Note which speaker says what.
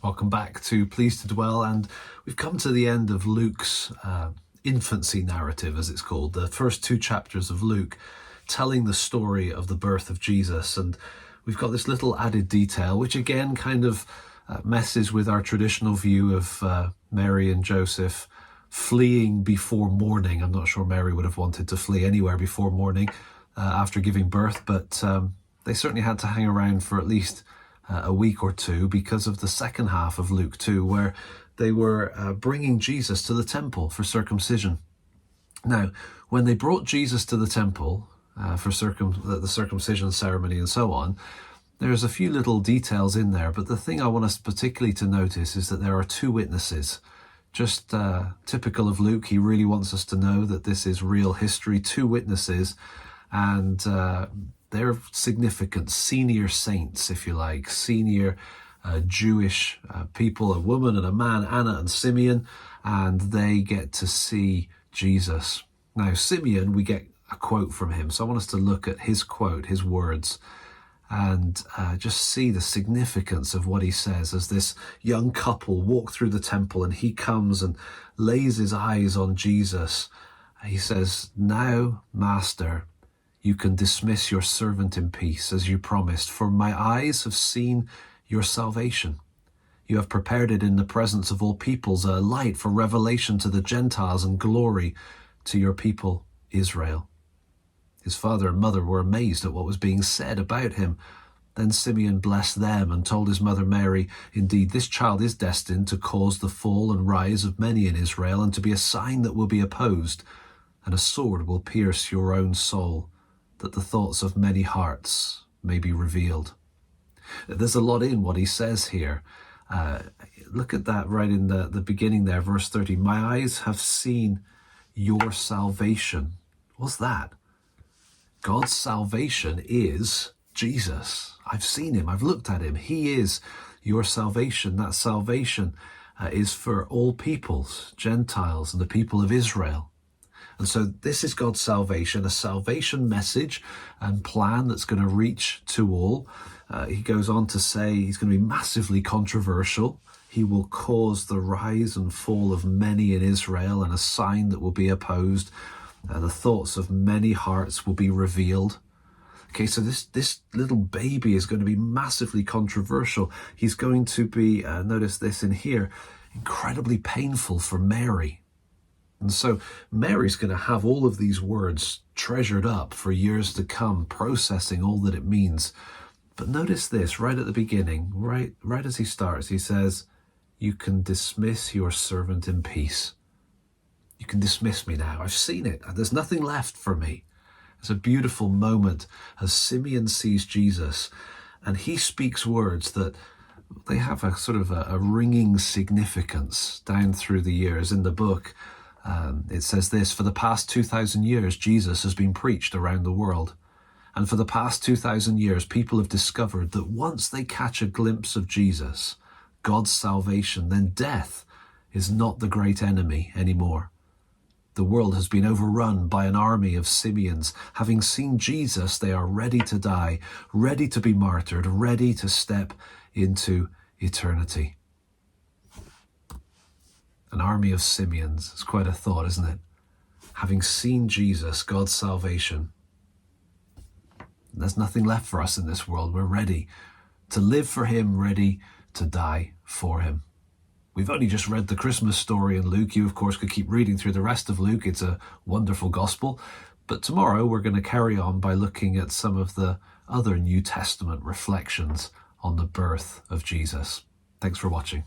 Speaker 1: Welcome back to Pleased to Dwell, and we've come to the end of Luke's infancy narrative, as it's called, the first two chapters of Luke, telling the story of the birth of Jesus. And we've got this little added detail, which again kind of messes with our traditional view of Mary and Joseph fleeing before morning. I'm not sure Mary would have wanted to flee anywhere before morning after giving birth, but they certainly had to hang around for at least a week or two because of the second half of Luke 2, where they were bringing Jesus to the temple for circumcision. Now, when they brought Jesus to the temple for the circumcision ceremony and so on, there's a few little details in there, but the thing I want us particularly to notice is that there are two witnesses. Just typical of Luke, he really wants us to know that this is real history, two witnesses, and they're significant senior saints, if you like, senior Jewish people, a woman and a man, Anna and Simeon, and they get to see Jesus. Now, Simeon, we get a quote from him, so I want us to look at his quote, his words, and just see the significance of what he says as this young couple walk through the temple and he comes and lays his eyes on Jesus. He says, "Now, Master, you can dismiss your servant in peace, as you promised, for my eyes have seen your salvation. You have prepared it in the presence of all peoples, a light for revelation to the Gentiles and glory to your people, Israel." His father and mother were amazed at what was being said about him. Then Simeon blessed them and told his mother Mary, "Indeed, this child is destined to cause the fall and rise of many in Israel, and to be a sign that will be opposed, and a sword will pierce your own soul, that the thoughts of many hearts may be revealed." There's a lot in what he says here. Look at that right in the beginning there, verse 30. "My eyes have seen your salvation." What's that? God's salvation is Jesus. I've seen him. I've looked at him. He is your salvation. That salvation is for all peoples, Gentiles and the people of Israel. And so this is God's salvation, a salvation message and plan that's going to reach to all. He goes on to say he's going to be massively controversial. He will cause the rise and fall of many in Israel, and a sign that will be opposed. The thoughts of many hearts will be revealed. Okay, so this little baby is going to be massively controversial. He's going to be, notice this in here, incredibly painful for Mary. And so Mary's going to have all of these words treasured up for years to come, processing all that it means. But notice this right at the beginning, right as he starts, he says, "You can dismiss your servant in peace." You can dismiss me now. I've seen it. There's nothing left for me. It's a beautiful moment as Simeon sees Jesus, and he speaks words that they have a sort of a ringing significance down through the years. In the book, it says this: "For the past 2,000 years, Jesus has been preached around the world. And for the past 2,000 years, people have discovered that once they catch a glimpse of Jesus, God's salvation, then death is not the great enemy anymore. The world has been overrun by an army of Simeons. Having seen Jesus, they are ready to die, ready to be martyred, ready to step into eternity." An army of Simeons. It's quite a thought, isn't it? Having seen Jesus, God's salvation, there's nothing left for us in this world. We're ready to live for him, ready to die for him. We've only just read the Christmas story in Luke. You, of course, could keep reading through the rest of Luke. It's a wonderful gospel. But tomorrow we're going to carry on by looking at some of the other New Testament reflections on the birth of Jesus. Thanks for watching.